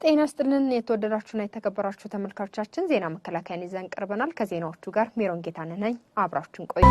ጤና ይስጥልን የተወደዳችሁና የተከበራችሁ ተመልካቾቻችን ዜና መከላከያን ይዘን ቀርበናል። ከዜናዎቹ ጋር ሜሮን ጌታነህ ነኝ። አብራችሁን ቆዩ።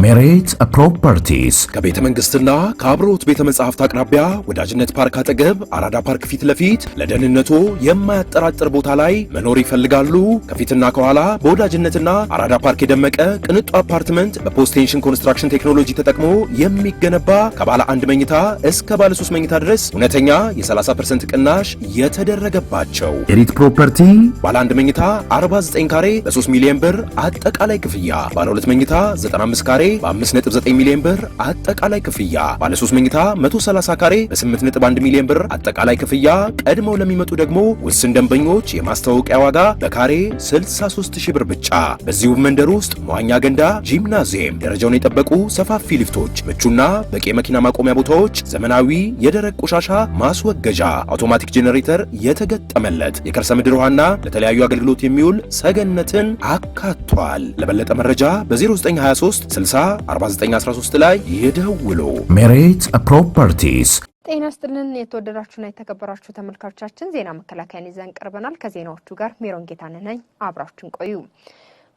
ሜሪት ፕሮፐርቲስ ከቤተ መንግስትና ከአብሮት ቤተ መጻሕፍት አቅራቢያ ወዳጅነት ፓርክ አጠገብ አራዳ ፓርክ ፊት ለፊት ለደህንነቱ የማያጠራጥር ቦታ ላይ መኖር ይፈልጋሉ? ከፊትና ከኋላ በወዳጅነትና አራዳ ፓርክ የደመቀ ቅንጡ አፓርትመንት በፖስቴንሽን ኮንስትራክሽን ቴክኖሎጂ ተጠቅሞ የሚገነባ ከባለ 1 መኝታ እስከ ባለ 3 መኝታ ድረስ እውነተኛ የ30% ቅናሽ የተደረገባቸው ሜሪት ፕሮፐርቲ ባለ 1 መኝታ 49 ካሬ በ3 ሚሊዮን ብር አጠቃላይ ክፍያ፣ ባለ 2 መኝታ 95 ካሬ በ5.9 ሚሊዮን ብር አጠቃላይ ክፍያ፣ ባለ 3 መኝታ 130 ካሬ በ8.1 ሚሊዮን ብር አጠቃላይ ክፍያ። ቀድመው ለሚመጡ ደግሞ ውስን ደንበኞች የማስተዋወቂያ ዋጋ በካሬ 63000 ብር ብቻ። በዚሁ መንደር ውስጥ መዋኛ ገንዳ፣ ጂምናዚየም፣ ደረጃውን የጠበቁ ሰፋፊ ሊፍቶች፣ ምቹና በቂ መኪና ማቆሚያ ቦታዎች፣ ዘመናዊ የደረቅ ቆሻሻ ማስወገጃ፣ አውቶማቲክ ጄኔሬተር የተገጠመለት የከርሰ ምድር ውሃና ለተለያዩ አገልግሎት የሚውል ሰገነትን አካቷል። ለበለጠ መረጃ በ0923 4913 ላይ ይደውሉ። ሜሪት ፕሮፐርቲስ። ጤና ይስጥልን የተወደዳችሁና የተከበራችሁ ተመልካቾቻችን ዜና መከላከያን ይዘን ቀርበናል። ከዜናዎቹ ጋር ሜሮን ጌታነህ ነኝ። አብራችሁን ቆዩ።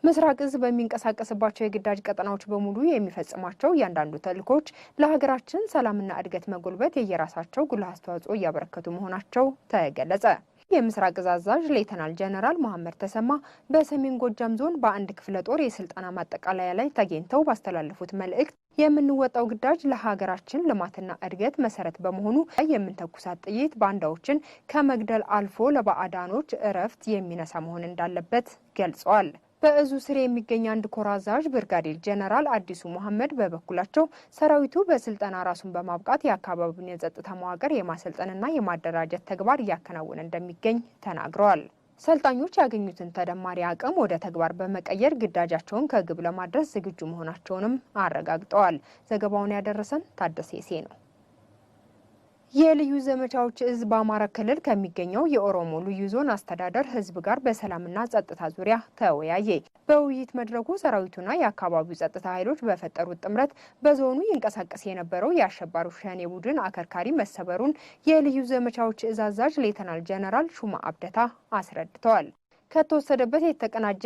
ምስራቅ እዝ በሚንቀሳቀስባቸው የግዳጅ ቀጠናዎች በሙሉ የሚፈጽማቸው እያንዳንዱ ተልእኮች ለሀገራችን ሰላምና እድገት መጎልበት የየራሳቸው ጉልህ አስተዋጽኦ እያበረከቱ መሆናቸው ተገለጸ። የምስራቅ እዝ አዛዥ ሌተናል ጀነራል መሐመድ ተሰማ በሰሜን ጎጃም ዞን በአንድ ክፍለ ጦር የስልጠና ማጠቃለያ ላይ ተገኝተው ባስተላለፉት መልእክት የምንወጣው ግዳጅ ለሀገራችን ልማትና እድገት መሰረት በመሆኑ የምንተኩሳት ጥይት ባንዳዎችን ከመግደል አልፎ ለባዕዳኖች እረፍት የሚነሳ መሆን እንዳለበት ገልጸዋል። በእዙ ስር የሚገኝ አንድ ኮር አዛዥ ብርጋዴር ጀነራል አዲሱ መሐመድ በበኩላቸው ሰራዊቱ በስልጠና ራሱን በማብቃት የአካባቢውን የጸጥታ መዋቅር የማሰልጠንና የማደራጀት ተግባር እያከናወነ እንደሚገኝ ተናግረዋል። ሰልጣኞች ያገኙትን ተደማሪ አቅም ወደ ተግባር በመቀየር ግዳጃቸውን ከግብ ለማድረስ ዝግጁ መሆናቸውንም አረጋግጠዋል። ዘገባውን ያደረሰን ታደሰ ሴ ነው። የልዩ ዘመቻዎች እዝ በአማራ ክልል ከሚገኘው የኦሮሞ ልዩ ዞን አስተዳደር ህዝብ ጋር በሰላምና ጸጥታ ዙሪያ ተወያየ። በውይይት መድረኩ ሰራዊቱና የአካባቢው ጸጥታ ኃይሎች በፈጠሩት ጥምረት በዞኑ ይንቀሳቀስ የነበረው የአሸባሪው ሸኔ ቡድን አከርካሪ መሰበሩን የልዩ ዘመቻዎች እዝ አዛዥ ሌተናል ጀነራል ሹማ አብደታ አስረድተዋል። ከተወሰደበት የተቀናጀ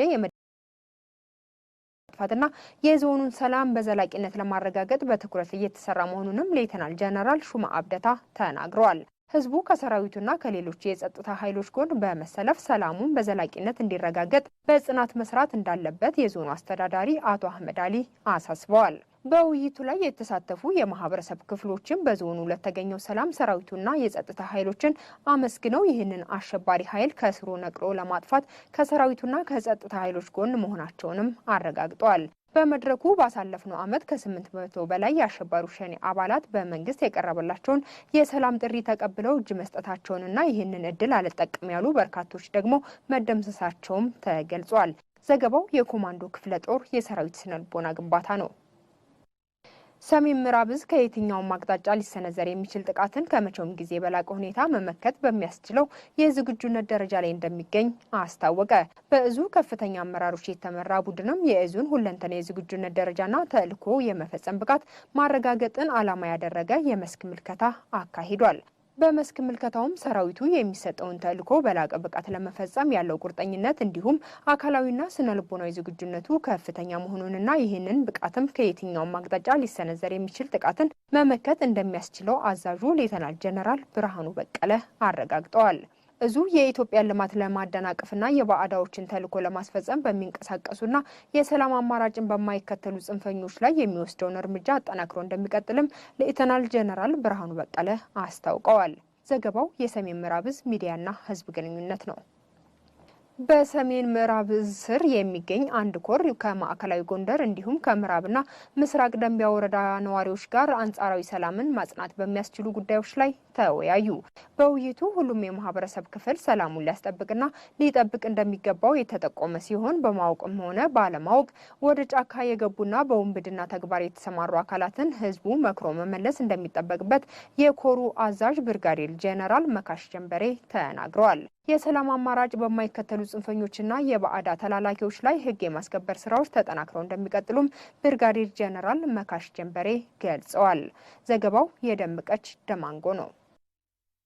ፋትና የዞኑን ሰላም በዘላቂነት ለማረጋገጥ በትኩረት እየተሰራ መሆኑንም ሌተናል ጀነራል ሹማ አብደታ ተናግረዋል። ህዝቡ ከሰራዊቱና ከሌሎች የጸጥታ ኃይሎች ጎን በመሰለፍ ሰላሙን በዘላቂነት እንዲረጋገጥ በጽናት መስራት እንዳለበት የዞኑ አስተዳዳሪ አቶ አህመድ አሊ አሳስበዋል። በውይይቱ ላይ የተሳተፉ የማህበረሰብ ክፍሎችን በዞኑ ለተገኘው ሰላም ሰራዊቱና የጸጥታ ኃይሎችን አመስግነው ይህንን አሸባሪ ኃይል ከስሩ ነቅሎ ለማጥፋት ከሰራዊቱና ከጸጥታ ኃይሎች ጎን መሆናቸውንም አረጋግጠዋል። በመድረኩ ባሳለፍነው ዓመት ከ800 በላይ የአሸባሪው ሸኔ አባላት በመንግስት የቀረበላቸውን የሰላም ጥሪ ተቀብለው እጅ መስጠታቸውንና ይህንን እድል አልጠቀም ያሉ በርካቶች ደግሞ መደምሰሳቸውም ተገልጿል። ዘገባው የኮማንዶ ክፍለ ጦር የሰራዊት ስነልቦና ግንባታ ነው። ሰሜን ምዕራብ እዝ ከየትኛውም አቅጣጫ ሊሰነዘር የሚችል ጥቃትን ከመቼውም ጊዜ በላቀ ሁኔታ መመከት በሚያስችለው የዝግጁነት ደረጃ ላይ እንደሚገኝ አስታወቀ። በእዙ ከፍተኛ አመራሮች የተመራ ቡድንም የእዙን ሁለንተና የዝግጁነት ደረጃና ተልዕኮ የመፈጸም ብቃት ማረጋገጥን ዓላማ ያደረገ የመስክ ምልከታ አካሂዷል። በመስክ ምልከታውም ሰራዊቱ የሚሰጠውን ተልዕኮ በላቀ ብቃት ለመፈጸም ያለው ቁርጠኝነት እንዲሁም አካላዊና ስነልቦናዊ ዝግጁነቱ ከፍተኛ መሆኑንና ይህንን ብቃትም ከየትኛውም አቅጣጫ ሊሰነዘር የሚችል ጥቃትን መመከት እንደሚያስችለው አዛዡ ሌተናል ጀነራል ብርሃኑ በቀለ አረጋግጠዋል። እዙ የኢትዮጵያን ልማት ለማደናቀፍና የባዕዳዎችን ተልዕኮ ለማስፈጸም በሚንቀሳቀሱና የሰላም አማራጭን በማይከተሉ ጽንፈኞች ላይ የሚወስደውን እርምጃ አጠናክሮ እንደሚቀጥልም ሌተናል ጀነራል ብርሃኑ በቀለ አስታውቀዋል። ዘገባው የሰሜን ምዕራብ እዝ ሚዲያና ህዝብ ግንኙነት ነው። በሰሜን ምዕራብ እዝ ስር የሚገኝ አንድ ኮር ከማዕከላዊ ጎንደር እንዲሁም ከምዕራብና ምስራቅ ደንቢያ ወረዳ ነዋሪዎች ጋር አንጻራዊ ሰላምን ማጽናት በሚያስችሉ ጉዳዮች ላይ ተወያዩ። በውይይቱ ሁሉም የማህበረሰብ ክፍል ሰላሙን ሊያስጠብቅና ሊጠብቅ እንደሚገባው የተጠቆመ ሲሆን በማወቅም ሆነ ባለማወቅ ወደ ጫካ የገቡና በውንብድና ተግባር የተሰማሩ አካላትን ህዝቡ መክሮ መመለስ እንደሚጠበቅበት የኮሩ አዛዥ ብርጋዴር ጀነራል መካሽ ጀንበሬ ተናግረዋል። የሰላም አማራጭ በማይከተሉ ጽንፈኞችና የባዕዳ ተላላኪዎች ላይ ህግ የማስከበር ስራዎች ተጠናክረው እንደሚቀጥሉም ብርጋዴር ጄኔራል መካሽ ጀንበሬ ገልጸዋል። ዘገባው የደምቀች ደማንጎ ነው።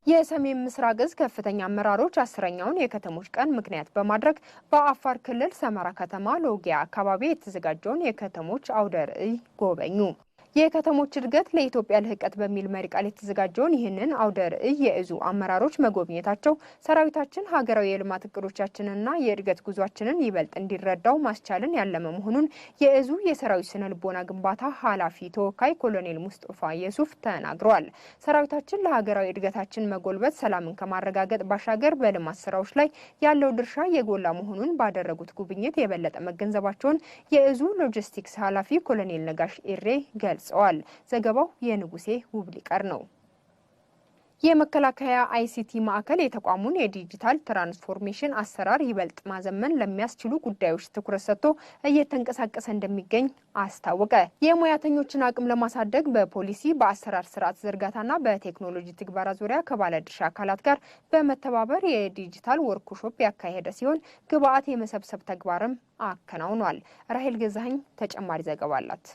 የሰሜን ምስራቅ እዝ ከፍተኛ አመራሮች 10ኛውን የከተሞች ቀን ምክንያት በማድረግ በአፋር ክልል ሰመራ ከተማ ሎጊያ አካባቢ የተዘጋጀውን የከተሞች አውደ ርዕይ ጎበኙ። የከተሞች እድገት ለኢትዮጵያ ልህቀት በሚል መሪ ቃል የተዘጋጀውን ይህንን አውደ ርዕይ የእዙ አመራሮች መጎብኘታቸው ሰራዊታችን ሀገራዊ የልማት እቅዶቻችንና የእድገት ጉዟችንን ይበልጥ እንዲረዳው ማስቻልን ያለመ መሆኑን የእዙ የሰራዊት ስነ ልቦና ግንባታ ኃላፊ ተወካይ ኮሎኔል ሙስጠፋ የሱፍ ተናግረዋል። ሰራዊታችን ለሀገራዊ እድገታችን መጎልበት ሰላምን ከማረጋገጥ ባሻገር በልማት ስራዎች ላይ ያለው ድርሻ የጎላ መሆኑን ባደረጉት ጉብኝት የበለጠ መገንዘባቸውን የእዙ ሎጂስቲክስ ኃላፊ ኮሎኔል ነጋሽ ኢሬ ገልጸዋል። ዘገባው የንጉሴ ውብሊቀር ነው። የመከላከያ አይሲቲ ማዕከል የተቋሙን የዲጂታል ትራንስፎርሜሽን አሰራር ይበልጥ ማዘመን ለሚያስችሉ ጉዳዮች ትኩረት ሰጥቶ እየተንቀሳቀሰ እንደሚገኝ አስታወቀ። የሙያተኞችን አቅም ለማሳደግ በፖሊሲ በአሰራር ስርዓት ዝርጋታና በቴክኖሎጂ ትግበራ ዙሪያ ከባለድርሻ አካላት ጋር በመተባበር የዲጂታል ወርክሾፕ ያካሄደ ሲሆን ግብአት የመሰብሰብ ተግባርም አከናውኗል። ራሄል ገዛኸኝ ተጨማሪ ዘገባ አላት።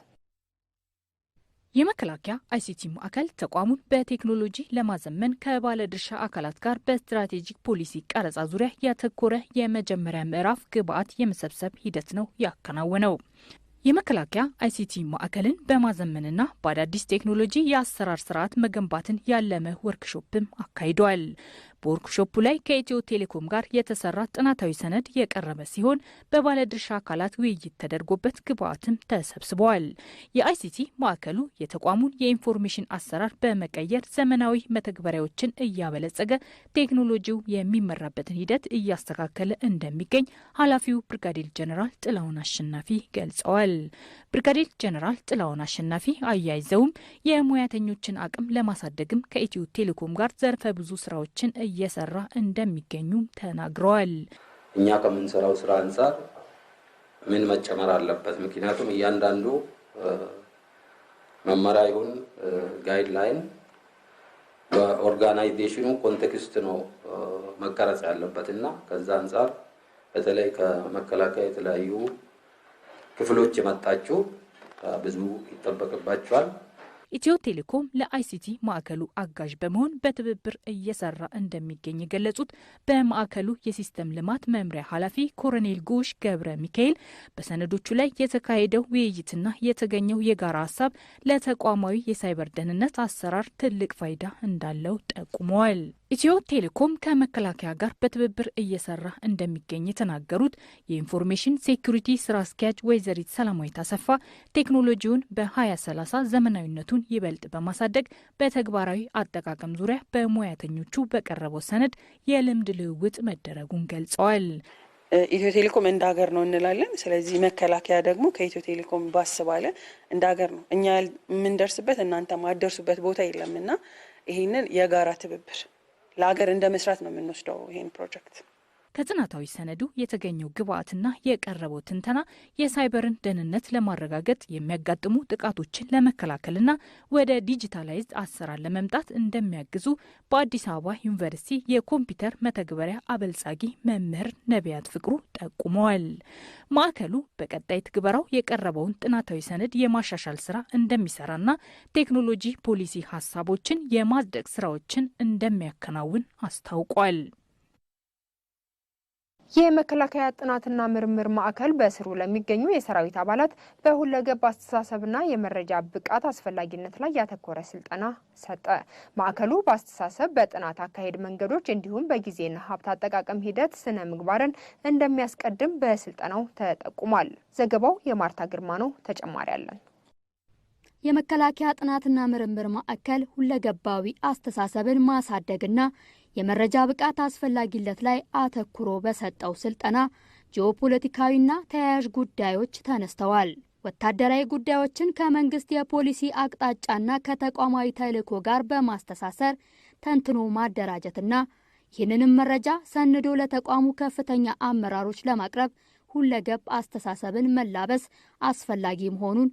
የመከላከያ አይሲቲ ማዕከል ተቋሙን በቴክኖሎጂ ለማዘመን ከባለድርሻ አካላት ጋር በስትራቴጂክ ፖሊሲ ቀረጻ ዙሪያ ያተኮረ የመጀመሪያ ምዕራፍ ግብአት የመሰብሰብ ሂደት ነው ያከናወነው። የመከላከያ አይሲቲ ማዕከልን በማዘመንና በአዳዲስ ቴክኖሎጂ የአሰራር ስርዓት መገንባትን ያለመ ወርክሾፕም አካሂዷል። በወርክሾፑ ላይ ከኢትዮ ቴሌኮም ጋር የተሰራ ጥናታዊ ሰነድ የቀረበ ሲሆን በባለድርሻ አካላት ውይይት ተደርጎበት ግብአትም ተሰብስበዋል። የአይሲቲ ማዕከሉ የተቋሙን የኢንፎርሜሽን አሰራር በመቀየር ዘመናዊ መተግበሪያዎችን እያበለጸገ ቴክኖሎጂው የሚመራበትን ሂደት እያስተካከለ እንደሚገኝ ኃላፊው ብርጋዴር ጄኔራል ጥላሁን አሸናፊ ገልጸዋል። ብርጋዴር ጄኔራል ጥላሁን አሸናፊ አያይዘውም የሙያተኞችን አቅም ለማሳደግም ከኢትዮ ቴሌኮም ጋር ዘርፈ ብዙ ስራዎችን እየሰራ እንደሚገኙ ተናግረዋል። እኛ ከምንሰራው ስራ አንፃር ምን መጨመር አለበት? ምክንያቱም እያንዳንዱ መመሪያ ይሁን ጋይድላይን በኦርጋናይዜሽኑ ኮንቴክስት ነው መቀረጽ ያለበትና ከዛ አንፃር በተለይ ከመከላከያ የተለያዩ ክፍሎች የመጣችሁ ብዙ ይጠበቅባቸዋል። ኢትዮ ቴሌኮም ለአይሲቲ ማዕከሉ አጋዥ በመሆን በትብብር እየሰራ እንደሚገኝ የገለጹት በማዕከሉ የሲስተም ልማት መምሪያ ኃላፊ ኮሎኔል ጉሽ ገብረ ሚካኤል በሰነዶቹ ላይ የተካሄደው ውይይትና የተገኘው የጋራ ሀሳብ ለተቋማዊ የሳይበር ደህንነት አሰራር ትልቅ ፋይዳ እንዳለው ጠቁመዋል። ኢትዮ ቴሌኮም ከመከላከያ ጋር በትብብር እየሰራ እንደሚገኝ የተናገሩት የኢንፎርሜሽን ሴኩሪቲ ስራ አስኪያጅ ወይዘሪት ሰላማዊት አሰፋ ቴክኖሎጂውን በ2030 ዘመናዊነቱን ይበልጥ በማሳደግ በተግባራዊ አጠቃቀም ዙሪያ በሙያተኞቹ በቀረበው ሰነድ የልምድ ልውውጥ መደረጉን ገልጸዋል። ኢትዮ ቴሌኮም እንደ ሀገር ነው እንላለን። ስለዚህ መከላከያ ደግሞ ከኢትዮ ቴሌኮም ባስባለ እንደ ሀገር ነው። እኛ የምንደርስበት እናንተ ማደርሱበት ቦታ የለምና ይህንን የጋራ ትብብር ለሀገር እንደ መስራት ነው የምንወስደው ይህን ፕሮጀክት። ከጥናታዊ ሰነዱ የተገኘው ግብአትና የቀረበው ትንተና የሳይበርን ደህንነት ለማረጋገጥ የሚያጋጥሙ ጥቃቶችን ለመከላከልና ወደ ዲጂታላይዝድ አሰራር ለመምጣት እንደሚያግዙ በአዲስ አበባ ዩኒቨርሲቲ የኮምፒውተር መተግበሪያ አበልጻጊ መምህር ነቢያት ፍቅሩ ጠቁመዋል። ማዕከሉ በቀጣይ ትግበራው የቀረበውን ጥናታዊ ሰነድ የማሻሻል ስራ እንደሚሰራና ቴክኖሎጂ ፖሊሲ ሀሳቦችን የማጽደቅ ስራዎችን እንደሚያከናውን አስታውቋል። የመከላከያ ጥናትና ምርምር ማዕከል በስሩ ለሚገኙ የሰራዊት አባላት በሁለገብ አስተሳሰብና የመረጃ ብቃት አስፈላጊነት ላይ ያተኮረ ስልጠና ሰጠ። ማዕከሉ በአስተሳሰብ በጥናት አካሄድ መንገዶች እንዲሁም በጊዜና ሀብት አጠቃቀም ሂደት ስነ ምግባርን እንደሚያስቀድም በስልጠናው ተጠቁሟል። ዘገባው የማርታ ግርማ ነው። ተጨማሪ አለን። የመከላከያ ጥናትና ምርምር ማዕከል ሁለገባዊ አስተሳሰብን ማሳደግና የመረጃ ብቃት አስፈላጊነት ላይ አተኩሮ በሰጠው ስልጠና ጂኦፖለቲካዊና ተያያዥ ጉዳዮች ተነስተዋል። ወታደራዊ ጉዳዮችን ከመንግስት የፖሊሲ አቅጣጫና ከተቋማዊ ተልዕኮ ጋር በማስተሳሰር ተንትኖ ማደራጀትና ይህንንም መረጃ ሰንዶ ለተቋሙ ከፍተኛ አመራሮች ለማቅረብ ሁለገብ አስተሳሰብን መላበስ አስፈላጊ መሆኑን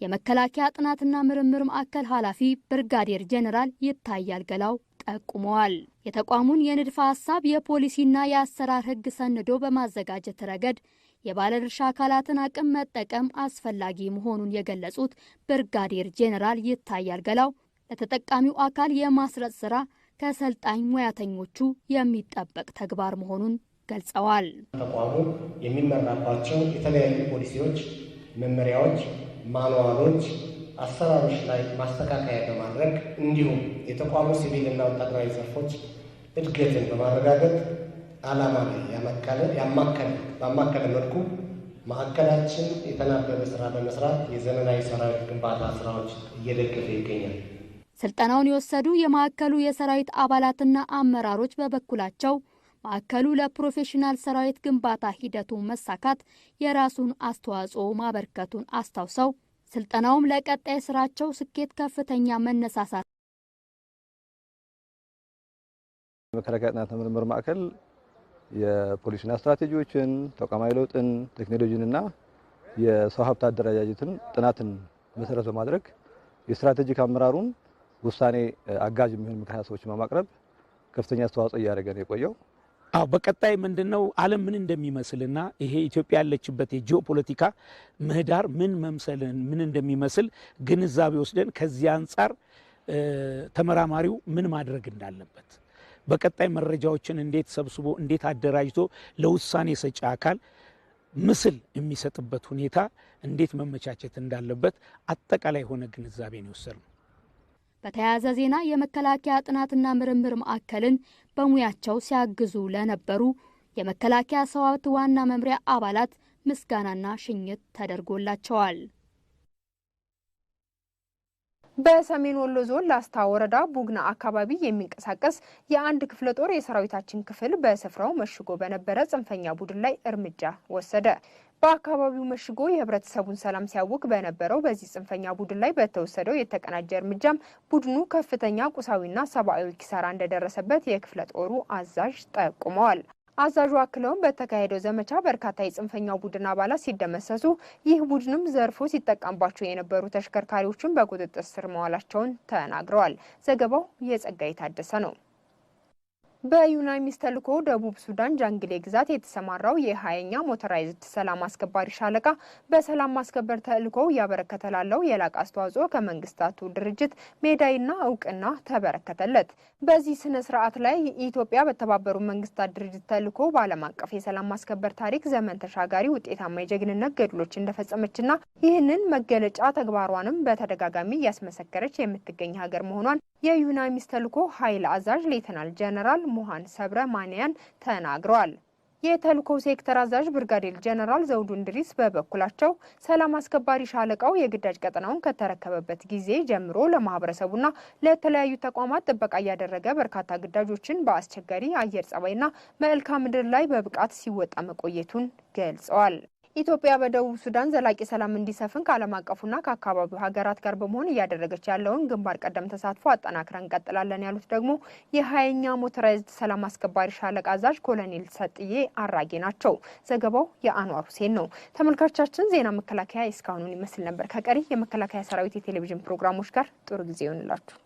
የመከላከያ ጥናትና ምርምር ማዕከል ኃላፊ ብርጋዴር ጄኔራል ይታያል ገላው ጠቁመዋል። የተቋሙን የንድፈ ሐሳብ የፖሊሲና የአሰራር ሕግ ሰንዶ በማዘጋጀት ረገድ የባለድርሻ አካላትን አቅም መጠቀም አስፈላጊ መሆኑን የገለጹት ብርጋዴር ጄኔራል ይታያል ገላው ለተጠቃሚው አካል የማስረጽ ስራ ከሰልጣኝ ሙያተኞቹ የሚጠበቅ ተግባር መሆኑን ገልጸዋል። ተቋሙ የሚመራባቸው የተለያዩ ፖሊሲዎች፣ መመሪያዎች፣ ማኑዋሎች፣ አሰራሮች ላይ ማስተካከያ በማድረግ እንዲሁም የተቋሙ ሲቪልና ወታደራዊ ዘርፎች እድገትን በማረጋገጥ ዓላማ ላይ ያማከለ መልኩ ማዕከላችን የተናበበ ስራ በመስራት የዘመናዊ ሰራዊት ግንባታ ስራዎች እየደገፈ ይገኛል። ስልጠናውን የወሰዱ የማዕከሉ የሰራዊት አባላትና አመራሮች በበኩላቸው ማዕከሉ ለፕሮፌሽናል ሰራዊት ግንባታ ሂደቱ መሳካት የራሱን አስተዋጽኦ ማበርከቱን አስታውሰው ስልጠናውም ለቀጣይ ስራቸው ስኬት ከፍተኛ መነሳሳት መከላከያ ጥናትና ምርምር ማዕከል የፖሊሲና ስትራቴጂዎችን፣ ተቋማዊ ለውጥን፣ ቴክኖሎጂንና የሰው ሀብት አደረጃጀትን ጥናትን መሰረት በማድረግ የስትራቴጂክ አመራሩን ውሳኔ አጋዥ የሚሆን ምክር ሀሳቦችን በማቅረብ ከፍተኛ አስተዋጽኦ እያደረገ ነው የቆየው። በቀጣይ ምንድነው ዓለም ምን እንደሚመስልና ይሄ ኢትዮጵያ ያለችበት የጂኦፖለቲካ ምህዳር ምን መምሰልን ምን እንደሚመስል ግንዛቤ ወስደን ከዚህ አንጻር ተመራማሪው ምን ማድረግ እንዳለበት በቀጣይ መረጃዎችን እንዴት ሰብስቦ እንዴት አደራጅቶ ለውሳኔ ሰጪ አካል ምስል የሚሰጥበት ሁኔታ እንዴት መመቻቸት እንዳለበት አጠቃላይ ሆነ ግንዛቤ ነው የወሰድነው። በተያያዘ ዜና የመከላከያ ጥናትና ምርምር ማዕከልን በሙያቸው ሲያግዙ ለነበሩ የመከላከያ ሰው ሀብት ዋና መምሪያ አባላት ምስጋናና ሽኝት ተደርጎላቸዋል። በሰሜን ወሎ ዞን ላስታ ወረዳ ቡግና አካባቢ የሚንቀሳቀስ የአንድ ክፍለ ጦር የሰራዊታችን ክፍል በስፍራው መሽጎ በነበረ ጽንፈኛ ቡድን ላይ እርምጃ ወሰደ። በአካባቢው መሽጎ የህብረተሰቡን ሰላም ሲያውክ በነበረው በዚህ ጽንፈኛ ቡድን ላይ በተወሰደው የተቀናጀ እርምጃም ቡድኑ ከፍተኛ ቁሳዊና ሰብአዊ ኪሳራ እንደደረሰበት የክፍለ ጦሩ አዛዥ ጠቁመዋል። አዛዡ አክለውም በተካሄደው ዘመቻ በርካታ የጽንፈኛው ቡድን አባላት ሲደመሰሱ ይህ ቡድንም ዘርፎ ሲጠቀምባቸው የነበሩ ተሽከርካሪዎችን በቁጥጥር ስር መዋላቸውን ተናግረዋል። ዘገባው የጸጋይ ታደሰ ነው። በዩናይሚስ ተልዕኮ ደቡብ ሱዳን ጃንግሌ ግዛት የተሰማራው የ20ኛ ሞተራይዝድ ሰላም አስከባሪ ሻለቃ በሰላም ማስከበር ተልዕኮው ያበረከተ ላለው የላቀ አስተዋጽኦ ከመንግስታቱ ድርጅት ሜዳይና እውቅና ተበረከተለት። በዚህ ስነ ስርዓት ላይ ኢትዮጵያ በተባበሩ መንግስታት ድርጅት ተልዕኮ በዓለም አቀፍ የሰላም ማስከበር ታሪክ ዘመን ተሻጋሪ ውጤታማ የጀግንነት ገድሎች እንደፈጸመችና ይህንን መገለጫ ተግባሯንም በተደጋጋሚ ያስመሰከረች የምትገኝ ሀገር መሆኗን የዩናይሚስ ተልዕኮ ኃይል አዛዥ ሌተናል ጀነራል ሙሃን ሰብረ ማንያን ተናግረዋል። የተልዕኮ ሴክተር አዛዥ ብርጋዴር ጀነራል ዘውዱ እንድሪስ በበኩላቸው ሰላም አስከባሪ ሻለቃው የግዳጅ ቀጠናውን ከተረከበበት ጊዜ ጀምሮ ለማህበረሰቡና ለተለያዩ ተቋማት ጥበቃ እያደረገ በርካታ ግዳጆችን በአስቸጋሪ አየር ጸባይና መልክዓ ምድር ላይ በብቃት ሲወጣ መቆየቱን ገልጸዋል። ኢትዮጵያ በደቡብ ሱዳን ዘላቂ ሰላም እንዲሰፍን ከዓለም አቀፉና ከአካባቢው ሀገራት ጋር በመሆን እያደረገች ያለውን ግንባር ቀደም ተሳትፎ አጠናክረን እንቀጥላለን ያሉት ደግሞ የ20ኛ ሞተራይዝድ ሰላም አስከባሪ ሻለቃ አዛዥ ኮሎኔል ሰጥዬ አራጌ ናቸው። ዘገባው የአንዋር ሁሴን ነው። ተመልካቾቻችን ዜና መከላከያ እስካሁኑን ይመስል ነበር። ከቀሪ የመከላከያ ሰራዊት የቴሌቪዥን ፕሮግራሞች ጋር ጥሩ ጊዜ ይሁንላችሁ።